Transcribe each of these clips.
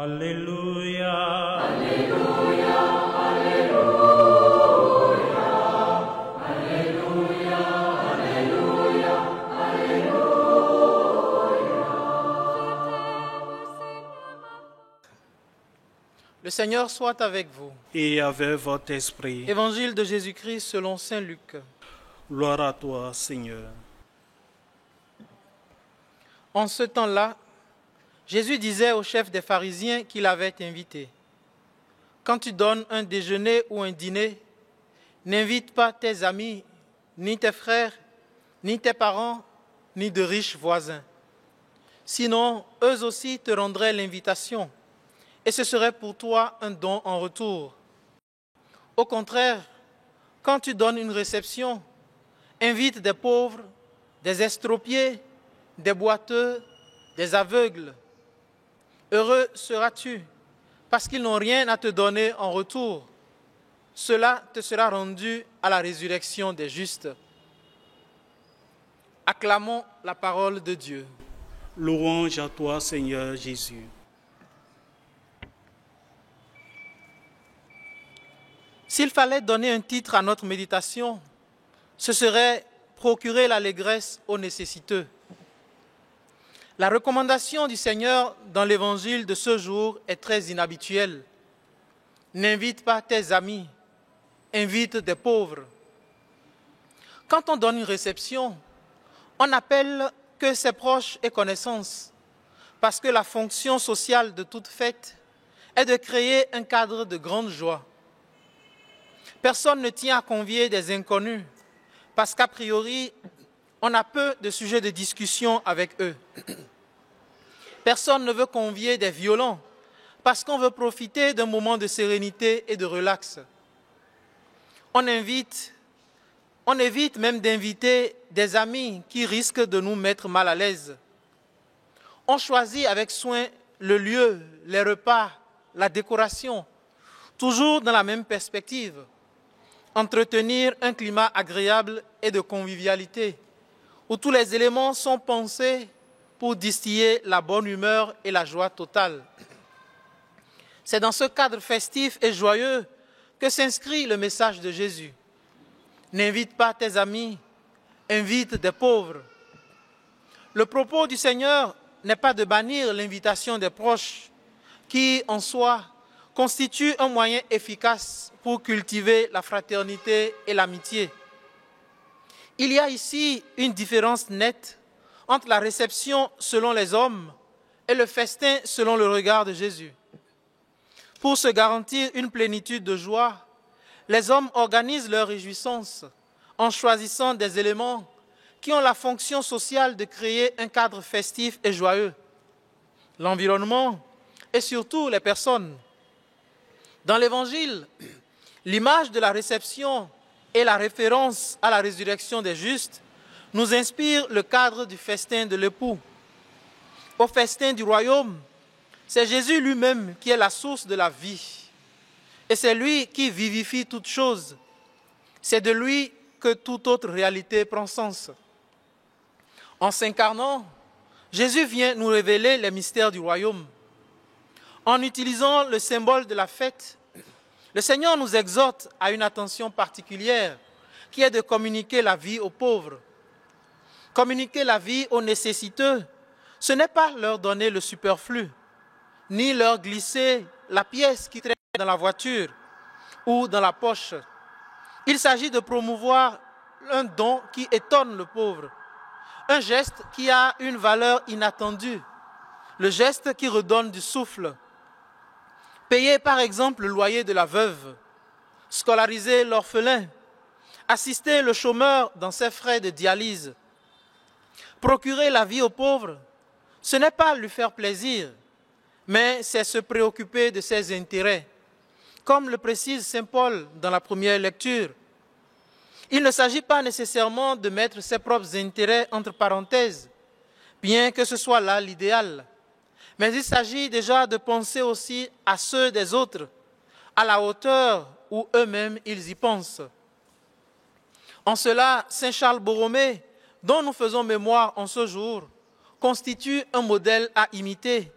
Alléluia. Alléluia, Alléluia, Alléluia, Alléluia, Alléluia. Le Seigneur soit avec vous. Et avec votre esprit. Évangile de Jésus-Christ selon saint Luc. Gloire à toi, Seigneur. En ce temps-là, Jésus disait au chef des pharisiens qu'il avait invité: quand tu donnes un déjeuner ou un dîner, n'invite pas tes amis, ni tes frères, ni tes parents, ni de riches voisins. Sinon, eux aussi te rendraient l'invitation, et ce serait pour toi un don en retour. Au contraire, quand tu donnes une réception, invite des pauvres, des estropiés, des boiteux, des aveugles. Heureux seras-tu, parce qu'ils n'ont rien à te donner en retour. Cela te sera rendu à la résurrection des justes. Acclamons la parole de Dieu. Louange à toi, Seigneur Jésus. S'il fallait donner un titre à notre méditation, ce serait « Procurer l'allégresse aux nécessiteux ». La recommandation du Seigneur dans l'évangile de ce jour est très inhabituelle. N'invite pas tes amis, invite des pauvres. Quand on donne une réception, on n'appelle que ses proches et connaissances, parce que la fonction sociale de toute fête est de créer un cadre de grande joie. Personne ne tient à convier des inconnus, parce qu'a priori, on a peu de sujets de discussion avec eux. Personne ne veut convier des violents parce qu'on veut profiter d'un moment de sérénité et de relax. On évite même d'inviter des amis qui risquent de nous mettre mal à l'aise. On choisit avec soin le lieu, les repas, la décoration, toujours dans la même perspective: entretenir un climat agréable et de convivialité, où tous les éléments sont pensés pour distiller la bonne humeur et la joie totale. C'est dans ce cadre festif et joyeux que s'inscrit le message de Jésus. N'invite pas tes amis, invite des pauvres. Le propos du Seigneur n'est pas de bannir l'invitation des proches, qui, en soi, constitue un moyen efficace pour cultiver la fraternité et l'amitié. Il y a ici une différence nette entre la réception selon les hommes et le festin selon le regard de Jésus. Pour se garantir une plénitude de joie, les hommes organisent leur réjouissance en choisissant des éléments qui ont la fonction sociale de créer un cadre festif et joyeux: l'environnement et surtout les personnes. Dans l'Évangile, l'image de la réception et la référence à la résurrection des justes nous inspire le cadre du festin de l'époux. Au festin du royaume, c'est Jésus lui-même qui est la source de la vie. Et c'est lui qui vivifie toutes choses. C'est de lui que toute autre réalité prend sens. En s'incarnant, Jésus vient nous révéler les mystères du royaume. En utilisant le symbole de la fête, le Seigneur nous exhorte à une attention particulière, qui est de communiquer la vie aux pauvres. Communiquer la vie aux nécessiteux, ce n'est pas leur donner le superflu, ni leur glisser la pièce qui traîne dans la voiture ou dans la poche. Il s'agit de promouvoir un don qui étonne le pauvre, un geste qui a une valeur inattendue, le geste qui redonne du souffle. Payer par exemple le loyer de la veuve, scolariser l'orphelin, assister le chômeur dans ses frais de dialyse. Procurer la vie aux pauvres, ce n'est pas lui faire plaisir, mais c'est se préoccuper de ses intérêts. Comme le précise saint Paul dans la première lecture, il ne s'agit pas nécessairement de mettre ses propres intérêts entre parenthèses, bien que ce soit là l'idéal, mais il s'agit déjà de penser aussi à ceux des autres, à la hauteur où eux-mêmes ils y pensent. En cela, saint Charles Borromée, dont nous faisons mémoire en ce jour, constitue un modèle à imiter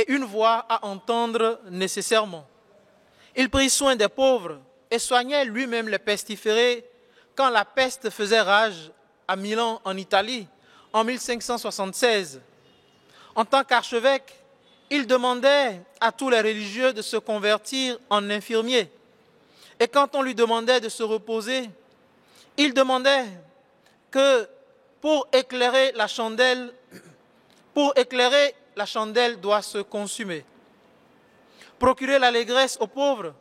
et une voix à entendre nécessairement. Il prit soin des pauvres et soignait lui-même les pestiférés quand la peste faisait rage à Milan, en Italie, en 1576. En tant qu'archevêque, il demandait à tous les religieux de se convertir en infirmiers. Et quand on lui demandait de se reposer, il demandait que pour éclairer la chandelle doit se consumer. Procurer l'allégresse aux pauvres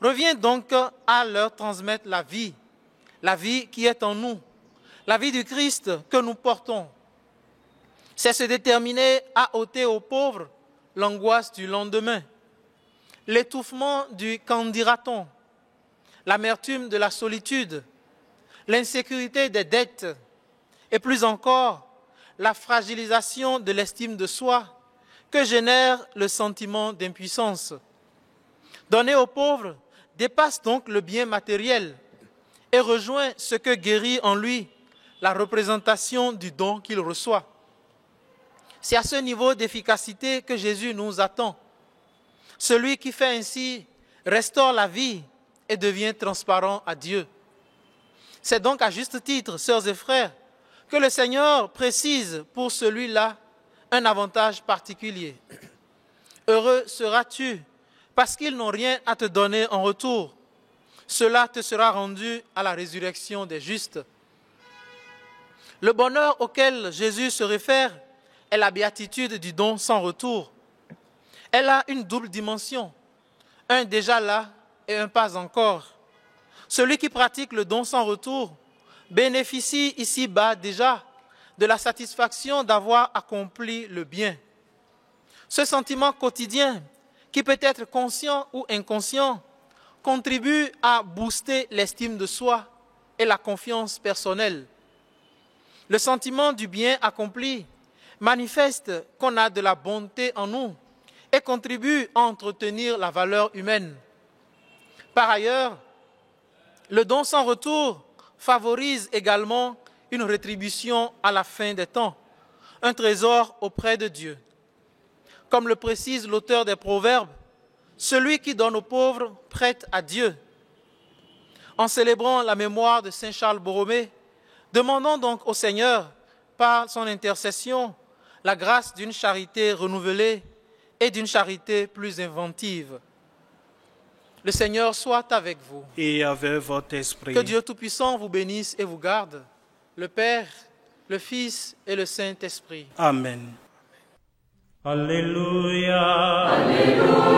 revient donc à leur transmettre la vie qui est en nous, la vie du Christ que nous portons. C'est se déterminer à ôter aux pauvres l'angoisse du lendemain, l'étouffement du qu'en dira-t-on, l'amertume de la solitude, l'insécurité des dettes et plus encore la fragilisation de l'estime de soi que génère le sentiment d'impuissance. Donner aux pauvres dépasse donc le bien matériel et rejoint ce que guérit en lui la représentation du don qu'il reçoit. C'est à ce niveau d'efficacité que Jésus nous attend. Celui qui fait ainsi restaure la vie et devient transparent à Dieu. C'est donc à juste titre, sœurs et frères, que le Seigneur précise pour celui-là un avantage particulier. Heureux seras-tu parce qu'ils n'ont rien à te donner en retour. Cela te sera rendu à la résurrection des justes. Le bonheur auquel Jésus se réfère est la béatitude du don sans retour. Elle a une double dimension, un déjà là et un pas encore. Celui qui pratique le don sans retour bénéficie ici-bas déjà de la satisfaction d'avoir accompli le bien. Ce sentiment quotidien, qui peut être conscient ou inconscient, contribue à booster l'estime de soi et la confiance personnelle. Le sentiment du bien accompli manifeste qu'on a de la bonté en nous et contribue à entretenir la valeur humaine. Par ailleurs, le don sans retour favorise également une rétribution à la fin des temps, un trésor auprès de Dieu. Comme le précise l'auteur des Proverbes, celui qui donne aux pauvres prête à Dieu. En célébrant la mémoire de Saint Charles Borromée, demandons donc au Seigneur, par son intercession, la grâce d'une charité renouvelée et d'une charité plus inventive. Le Seigneur soit avec vous. Et avec votre esprit. Que Dieu Tout-Puissant vous bénisse et vous garde, le Père, le Fils et le Saint-Esprit. Amen. Alléluia. Alléluia.